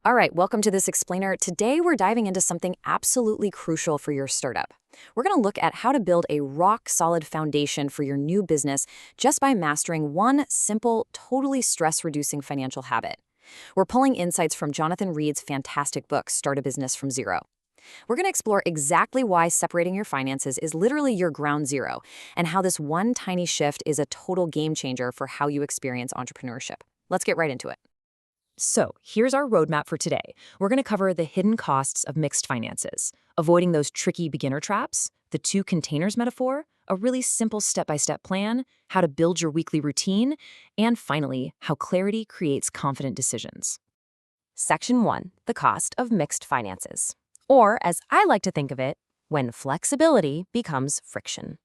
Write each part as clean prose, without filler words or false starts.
All right, welcome to this explainer. Today we're diving into something absolutely crucial for your startup. We're going to look at how to build a rock-solid foundation for your new business just by mastering one simple, totally stress-reducing financial habit. We're pulling insights from Jonathan Reed's fantastic book, Start a Business from Zero. We're going to explore exactly why separating your finances is literally your ground zero, and how this one tiny shift is a total game changer for how you experience entrepreneurship. Let's get right into it. So, here's our roadmap for today. We're going to cover the hidden costs of mixed finances, avoiding those tricky beginner traps, the two containers metaphor, a really simple step-by-step plan, how to build your weekly routine, and finally, how clarity creates confident decisions. Section 1. The cost of mixed finances. Or, as I like to think of it, when flexibility becomes friction.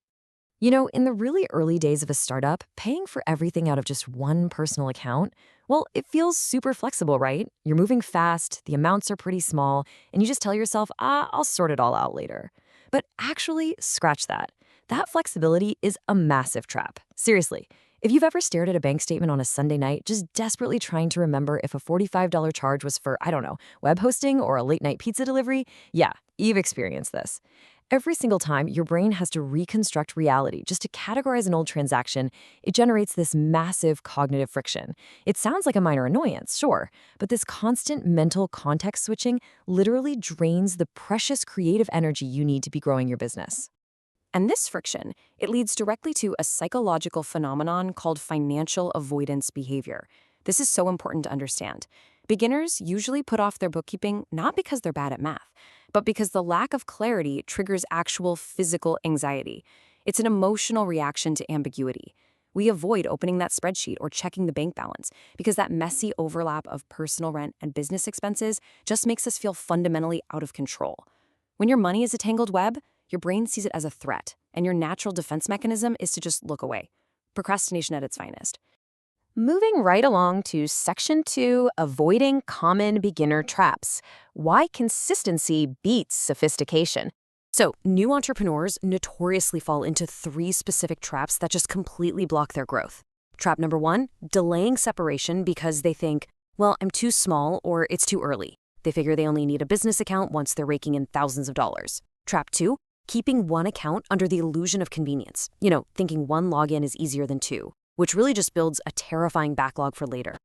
You know, in the really early days of a startup, paying for everything out of just one personal account, well, it feels super flexible, right? You're moving fast, the amounts are pretty small, and you just tell yourself, I'll sort it all out later. But actually, scratch that. That flexibility is a massive trap. Seriously, if you've ever stared at a bank statement on a Sunday night, just desperately trying to remember if a $45 charge was for, I don't know, web hosting or a late night pizza delivery, yeah, you've experienced this. Every single time your brain has to reconstruct reality just to categorize an old transaction, it generates this massive cognitive friction. It sounds like a minor annoyance, sure, but this constant mental context switching literally drains the precious creative energy you need to be growing your business. And this friction, it leads directly to a psychological phenomenon called financial avoidance behavior. This is so important to understand. Beginners usually put off their bookkeeping not because they're bad at math, but because the lack of clarity triggers actual physical anxiety. It's an emotional reaction to ambiguity. We avoid opening that spreadsheet or checking the bank balance because that messy overlap of personal rent and business expenses just makes us feel fundamentally out of control. When your money is a tangled web, your brain sees it as a threat, and your natural defense mechanism is to just look away. Procrastination at its finest. Moving right along to Section 2, Avoiding Common Beginner Traps. Why consistency beats sophistication. So, new entrepreneurs notoriously fall into three specific traps that just completely block their growth. Trap number 1, delaying separation because they think, well, I'm too small or it's too early. They figure they only need a business account once they're raking in thousands of dollars. Trap 2, keeping one account under the illusion of convenience. You know, thinking one login is easier than two, which really just builds a terrifying backlog for later.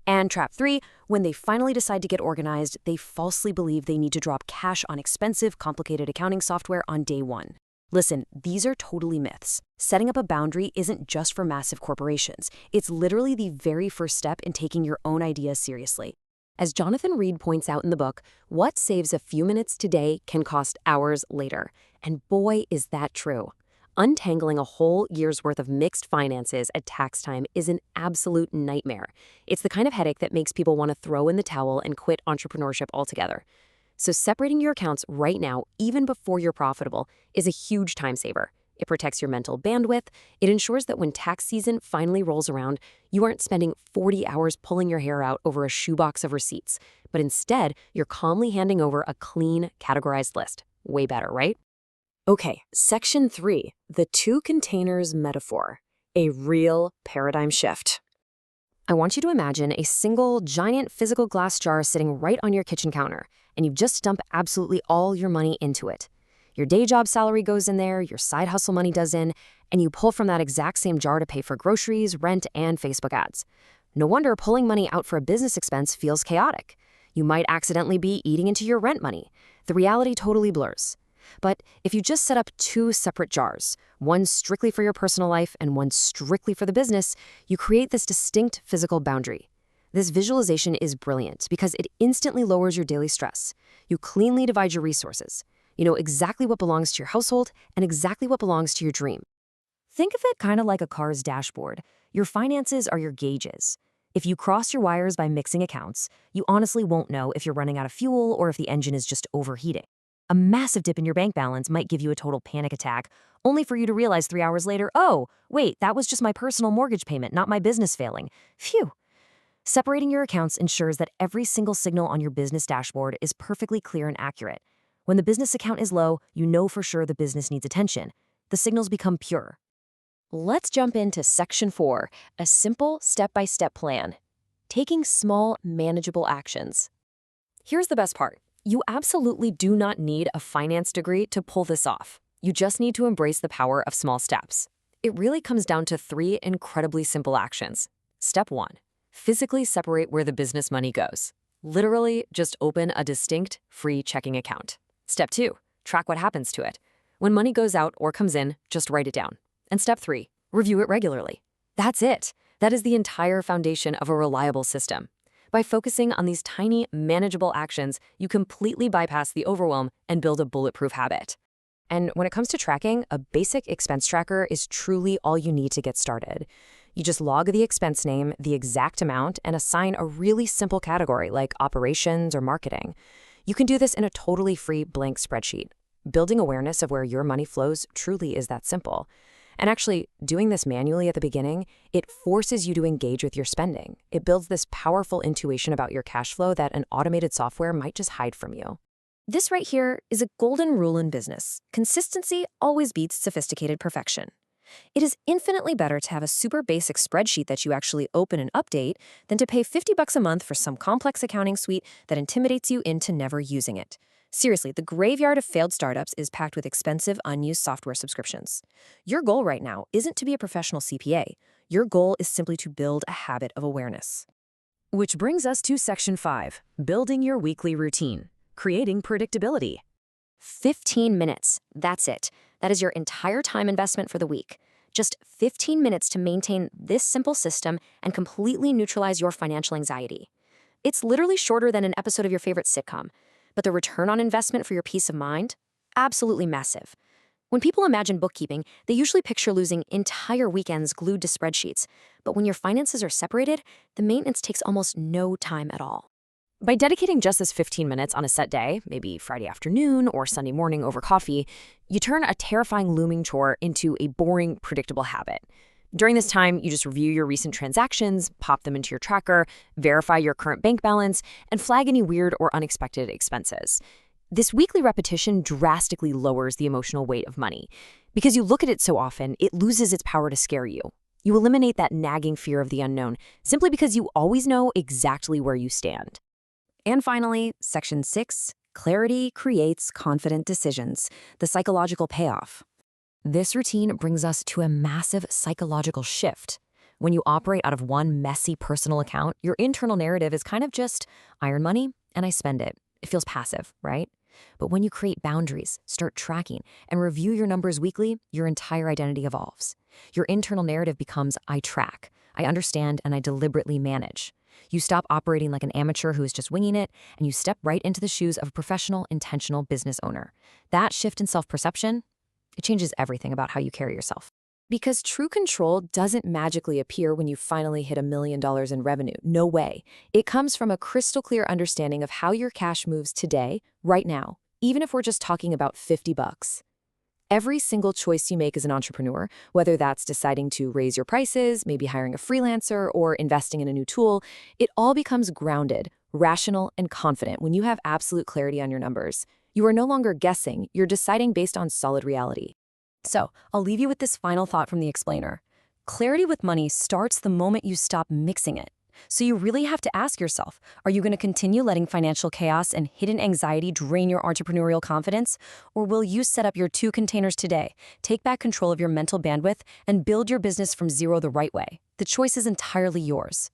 And trap 3, when they finally decide to get organized, they falsely believe they need to drop cash on expensive, complicated accounting software on day one. Listen, these are totally myths. Setting up a boundary isn't just for massive corporations. It's literally the very first step in taking your own ideas seriously. As Jonathan Reed points out in the book, what saves a few minutes today can cost hours later. And boy, is that true. Untangling a whole year's worth of mixed finances at tax time is an absolute nightmare. It's the kind of headache that makes people want to throw in the towel and quit entrepreneurship altogether. So separating your accounts right now, even before you're profitable, is a huge time saver. It protects your mental bandwidth. It ensures that when tax season finally rolls around, you aren't spending 40 hours pulling your hair out over a shoebox of receipts, but instead, you're calmly handing over a clean, categorized list. Way better, right? Okay, Section 3, the two containers metaphor, a real paradigm shift. I want you to imagine a single, giant physical glass jar sitting right on your kitchen counter, and you just dump absolutely all your money into it. Your day job salary goes in there, your side hustle money does in, and you pull from that exact same jar to pay for groceries, rent, and Facebook ads. No wonder pulling money out for a business expense feels chaotic. You might accidentally be eating into your rent money. The reality totally blurs. But if you just set up two separate jars, one strictly for your personal life and one strictly for the business, you create this distinct physical boundary. This visualization is brilliant because it instantly lowers your daily stress. You cleanly divide your resources. You know exactly what belongs to your household and exactly what belongs to your dream. Think of it kind of like a car's dashboard. Your finances are your gauges. If you cross your wires by mixing accounts, you honestly won't know if you're running out of fuel or if the engine is just overheating. A massive dip in your bank balance might give you a total panic attack, only for you to realize 3 hours later, oh, wait, that was just my personal mortgage payment, not my business failing. Phew. Separating your accounts ensures that every single signal on your business dashboard is perfectly clear and accurate. When the business account is low, you know for sure the business needs attention. The signals become pure. Let's jump into Section 4, a simple step-by-step plan. Taking small, manageable actions. Here's the best part. You absolutely do not need a finance degree to pull this off. You just need to embrace the power of small steps. It really comes down to 3 incredibly simple actions. Step 1. Physically separate where the business money goes. Literally, just open a distinct, free checking account. Step 2. Track what happens to it. When money goes out or comes in, just write it down. And step 3. Review it regularly. That's it. That is the entire foundation of a reliable system. By focusing on these tiny, manageable actions, you completely bypass the overwhelm and build a bulletproof habit. And when it comes to tracking, a basic expense tracker is truly all you need to get started. You just log the expense name, the exact amount, and assign a really simple category like operations or marketing. You can do this in a totally free blank spreadsheet. Building awareness of where your money flows truly is that simple. And actually, doing this manually at the beginning, it forces you to engage with your spending. It builds this powerful intuition about your cash flow that an automated software might just hide from you. This right here is a golden rule in business. Consistency always beats sophisticated perfection. It is infinitely better to have a super basic spreadsheet that you actually open and update than to pay $50 a month for some complex accounting suite that intimidates you into never using it. Seriously, the graveyard of failed startups is packed with expensive, unused software subscriptions. Your goal right now isn't to be a professional CPA. Your goal is simply to build a habit of awareness. Which brings us to Section 5, building your weekly routine, creating predictability. 15 minutes, that's it. That is your entire time investment for the week. Just 15 minutes to maintain this simple system and completely neutralize your financial anxiety. It's literally shorter than an episode of your favorite sitcom. But the return on investment for your peace of mind? Absolutely massive. When people imagine bookkeeping, they usually picture losing entire weekends glued to spreadsheets. But when your finances are separated, the maintenance takes almost no time at all. By dedicating just this 15 minutes on a set day, maybe Friday afternoon or Sunday morning over coffee, you turn a terrifying looming chore into a boring, predictable habit. During this time, you just review your recent transactions, pop them into your tracker, verify your current bank balance, and flag any weird or unexpected expenses. This weekly repetition drastically lowers the emotional weight of money. Because you look at it so often, it loses its power to scare you. You eliminate that nagging fear of the unknown simply because you always know exactly where you stand. And finally, Section 6, clarity creates confident decisions, the psychological payoff. This routine brings us to a massive psychological shift. When you operate out of one messy personal account, your internal narrative is kind of just, I earn money and I spend it. It feels passive, right? But when you create boundaries, start tracking, and review your numbers weekly, your entire identity evolves. Your internal narrative becomes, I track, I understand, and I deliberately manage. You stop operating like an amateur who is just winging it, and you step right into the shoes of a professional, intentional business owner. That shift in self-perception, it changes everything about how you carry yourself. Because true control doesn't magically appear when you finally hit $1 million in revenue. No way. It comes from a crystal clear understanding of how your cash moves today, right now, even if we're just talking about $50. Every single choice you make as an entrepreneur, whether that's deciding to raise your prices, maybe hiring a freelancer, or investing in a new tool, it all becomes grounded, rational, and confident when you have absolute clarity on your numbers. You are no longer guessing, you're deciding based on solid reality. So, I'll leave you with this final thought from the explainer. Clarity with money starts the moment you stop mixing it. So you really have to ask yourself, are you going to continue letting financial chaos and hidden anxiety drain your entrepreneurial confidence? Or will you set up your 2 containers today, take back control of your mental bandwidth, and build your business from zero the right way? The choice is entirely yours.